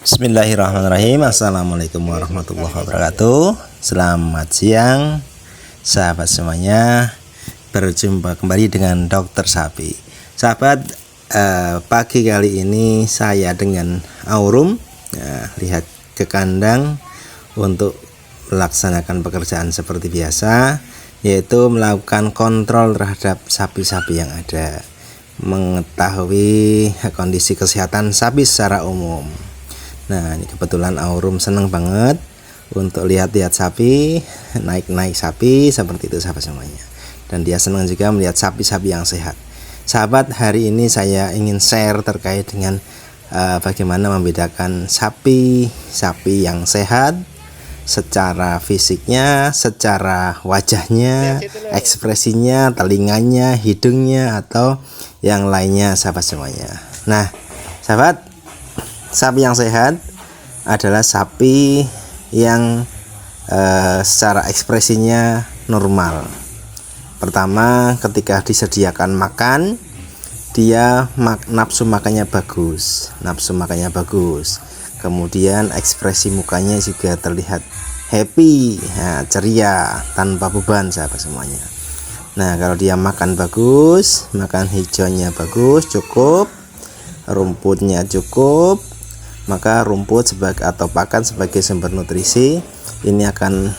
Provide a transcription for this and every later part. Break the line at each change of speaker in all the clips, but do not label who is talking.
Bismillahirrahmanirrahim. Assalamualaikum warahmatullahi wabarakatuh. Selamat siang sahabat semuanya. Berjumpa kembali dengan Dokter Sapi. Sahabat, pagi kali ini saya dengan Aurum lihat ke kandang untuk melaksanakan pekerjaan seperti biasa, yaitu melakukan kontrol terhadap sapi-sapi yang ada, mengetahui kondisi kesehatan sapi secara umum. Nah, ini kebetulan Aurum seneng banget untuk lihat-lihat sapi, naik-naik sapi seperti itu sahabat semuanya. Dan dia senang juga melihat sapi-sapi yang sehat. Sahabat, hari ini saya ingin share terkait dengan bagaimana membedakan sapi-sapi yang sehat secara fisiknya, secara wajahnya, ekspresinya, telinganya, hidungnya, atau yang lainnya sahabat semuanya. Nah, sahabat, sapi yang sehat adalah sapi yang secara ekspresinya normal. Pertama, ketika disediakan makan, dia nafsu makannya bagus, kemudian ekspresi mukanya juga terlihat happy, ceria, tanpa beban sahabat semuanya. Nah, kalau dia makan bagus, makan hijaunya bagus, cukup, rumputnya cukup, maka rumput atau pakan sebagai sumber nutrisi ini akan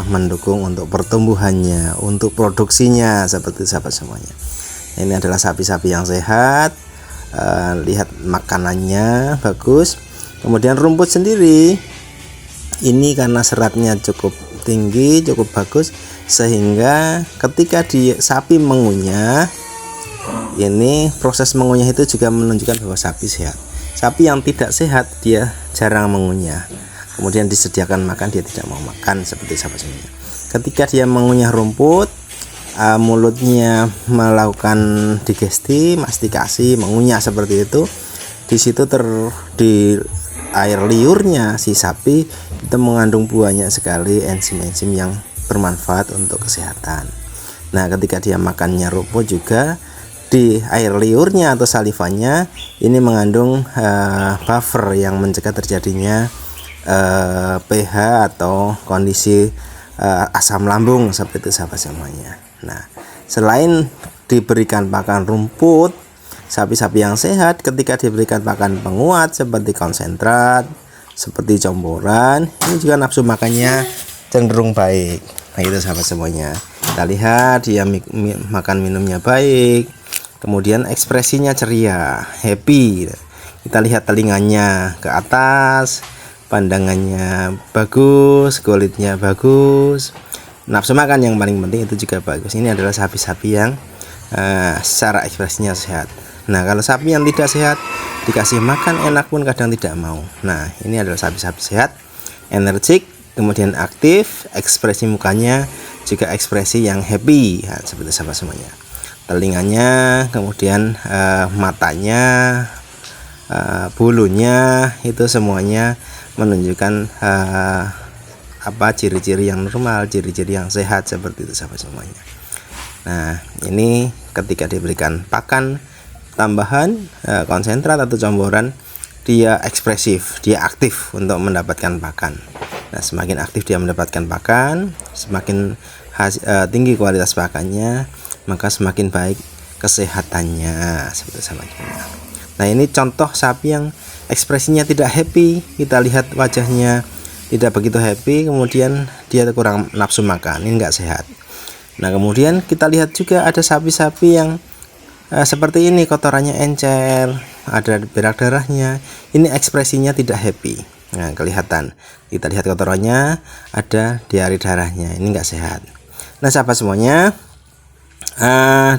mendukung untuk pertumbuhannya, untuk produksinya seperti sahabat semuanya. Ini adalah sapi-sapi yang sehat. Lihat makanannya bagus, kemudian rumput sendiri ini karena seratnya cukup tinggi, cukup bagus, sehingga ketika sapi mengunyah, ini proses mengunyah itu juga menunjukkan bahwa sapi sehat. Sapi yang tidak sehat dia jarang mengunyah, kemudian disediakan makan dia tidak mau makan seperti sahabat semuanya. Ketika dia mengunyah rumput, mulutnya melakukan digesti, mastikasi, mengunyah seperti itu. Di situ di air liurnya si sapi itu mengandung banyak sekali enzim-enzim yang bermanfaat untuk kesehatan. Nah, ketika dia makannya rumput juga, di air liurnya atau salivanya ini mengandung buffer yang mencegah terjadinya pH atau kondisi asam lambung seperti itu sahabat semuanya. Nah, selain diberikan pakan rumput, sapi-sapi yang sehat ketika diberikan pakan penguat seperti konsentrat, seperti comboran, ini juga nafsu makannya cenderung baik. Nah, itu sahabat semuanya. Kita lihat dia makan minumnya baik, kemudian ekspresinya ceria, happy. Kita lihat telinganya ke atas, pandangannya bagus, kulitnya bagus, nafsu makan yang paling penting itu juga bagus. Ini adalah sapi-sapi yang secara ekspresinya sehat. Nah, kalau sapi yang tidak sehat dikasih makan enak pun kadang tidak mau. Nah, ini adalah sapi-sapi sehat, energik, kemudian aktif, ekspresi mukanya juga ekspresi yang happy, seperti sahabat semuanya. Telinganya, kemudian matanya, bulunya, itu semuanya menunjukkan ciri-ciri yang normal, ciri-ciri yang sehat seperti itu sahabat semuanya. Nah, ini ketika diberikan pakan tambahan, konsentrat atau campuran, dia ekspresif, dia aktif untuk mendapatkan pakan. Nah, semakin aktif dia mendapatkan pakan, semakin tinggi kualitas pakannya, maka semakin baik kesehatannya seperti sahabat semuanya. Nah, ini contoh sapi yang ekspresinya tidak happy. Kita lihat wajahnya tidak begitu happy, kemudian dia kurang nafsu makan, ini enggak sehat. Nah, kemudian kita lihat juga ada sapi-sapi yang seperti ini, kotorannya encer, ada berak darahnya, ini ekspresinya tidak happy. Nah, kelihatan, kita lihat kotorannya, ada diare darahnya, ini enggak sehat. Nah, sahabat semuanya,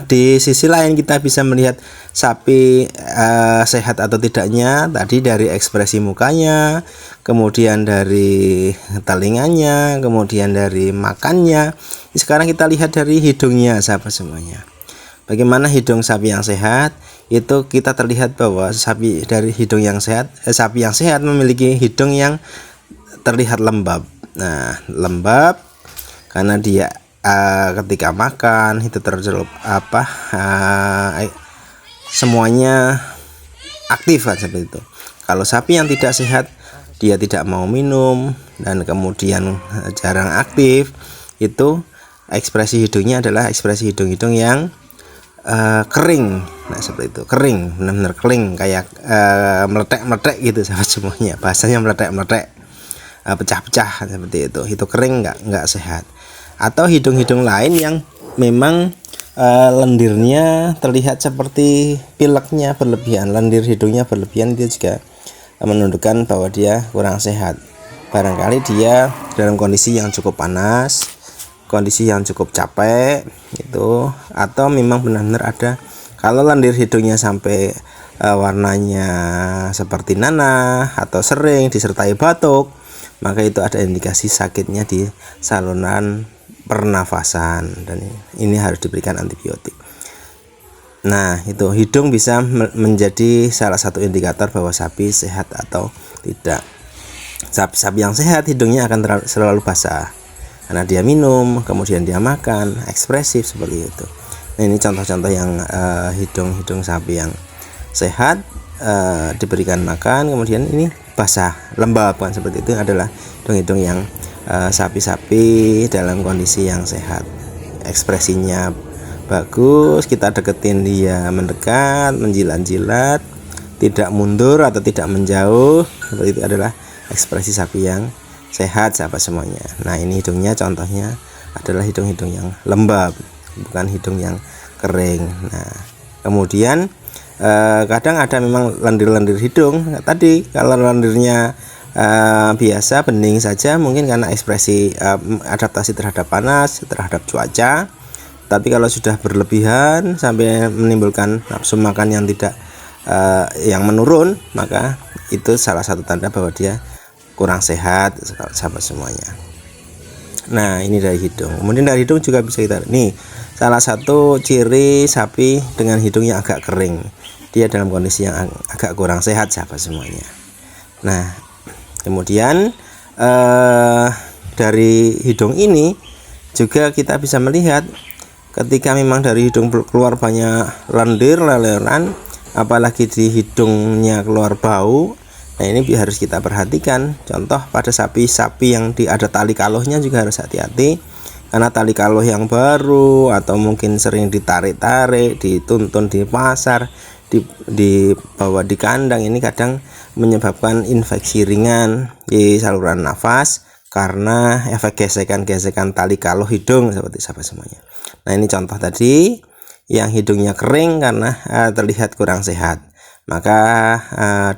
di sisi lain kita bisa melihat sapi sehat atau tidaknya tadi dari ekspresi mukanya, kemudian dari telinganya, kemudian dari makannya. Sekarang kita lihat dari hidungnya sahabat semuanya. Bagaimana hidung sapi yang sehat? Itu kita terlihat bahwa sapi dari hidung yang sehat, sapi yang sehat memiliki hidung yang terlihat lembab. Nah, lembab karena dia ketika makan itu tercelup semuanya aktif seperti itu. Kalau sapi yang tidak sehat, dia tidak mau minum dan kemudian jarang aktif, itu ekspresi hidungnya adalah ekspresi hidung-hidung yang kering. Nah seperti itu, kering, benar-benar kering, kayak meletek-meletek gitu sahabat semuanya, bahasanya meletek-meletek, pecah-pecah seperti itu kering, nggak sehat. Atau hidung-hidung lain yang memang lendirnya terlihat seperti pileknya berlebihan, lendir hidungnya berlebihan, itu juga menunjukkan bahwa dia kurang sehat. Barangkali dia dalam kondisi yang cukup panas, kondisi yang cukup capek itu, atau memang benar-benar ada, kalau lendir hidungnya sampai warnanya seperti nanah atau sering disertai batuk, maka itu ada indikasi sakitnya di saluran pernafasan dan ini harus diberikan antibiotik. Nah itu hidung bisa menjadi salah satu indikator bahwa sapi sehat atau tidak. Sapi yang sehat hidungnya akan selalu basah karena dia minum, kemudian dia makan, ekspresif seperti itu. Nah ini contoh-contoh yang hidung sapi yang sehat, diberikan makan kemudian ini basah, lembab, kan seperti itu adalah hidung-hidung yang sapi-sapi dalam kondisi yang sehat. Ekspresinya bagus, kita deketin dia mendekat, menjilat-jilat, tidak mundur atau tidak menjauh, seperti itu adalah ekspresi sapi yang sehat sahabat semuanya. Nah ini hidungnya contohnya adalah hidung-hidung yang lembab, bukan hidung yang kering. Nah kemudian kadang ada memang lendir-lendir hidung. Tadi kalau lendirnya biasa bening saja, mungkin karena ekspresi adaptasi terhadap panas, terhadap cuaca. Tapi kalau sudah berlebihan sampai menimbulkan nafsu makan yang tidak yang menurun, maka itu salah satu tanda bahwa dia kurang sehat sahabat semuanya. Nah ini dari hidung. Kemudian dari hidung juga bisa kita, nih salah satu ciri sapi dengan hidung yang agak kering, dia dalam kondisi yang agak kurang sehat sahabat semuanya. Nah kemudian dari hidung ini juga kita bisa melihat ketika memang dari hidung keluar banyak lendir, leleran, apalagi di hidungnya keluar bau. Nah ini harus kita perhatikan. Contoh pada sapi-sapi yang ada tali kalohnya juga harus hati-hati, karena tali kaloh yang baru atau mungkin sering ditarik-tarik, dituntun di pasar, dibawa di kandang, ini kadang menyebabkan infeksi ringan di saluran nafas karena efek gesekan-gesekan tali kaloh hidung seperti sahabat semuanya. Nah ini contoh tadi yang hidungnya kering karena terlihat kurang sehat, maka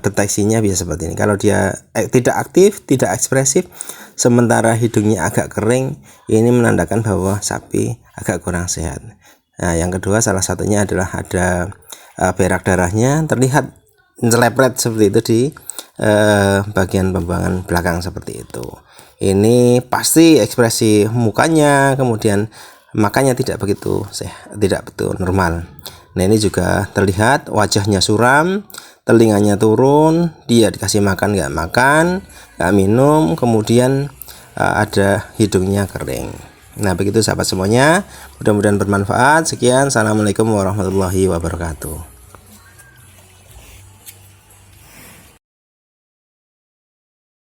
deteksinya bisa seperti ini. Kalau dia tidak aktif, tidak ekspresif, sementara hidungnya agak kering, ini menandakan bahwa sapi agak kurang sehat. Nah yang kedua salah satunya adalah ada berak darahnya terlihat nyelepret seperti itu di bagian pembuangan belakang seperti itu. Ini pasti ekspresi mukanya, kemudian makanya tidak begitu tidak betul normal. Nah ini juga terlihat wajahnya suram, telinganya turun, dia dikasih makan nggak makan, nggak minum, kemudian ada hidungnya kering. Nah begitu sahabat semuanya, mudah-mudahan bermanfaat. Sekian, assalamualaikum warahmatullahi wabarakatuh.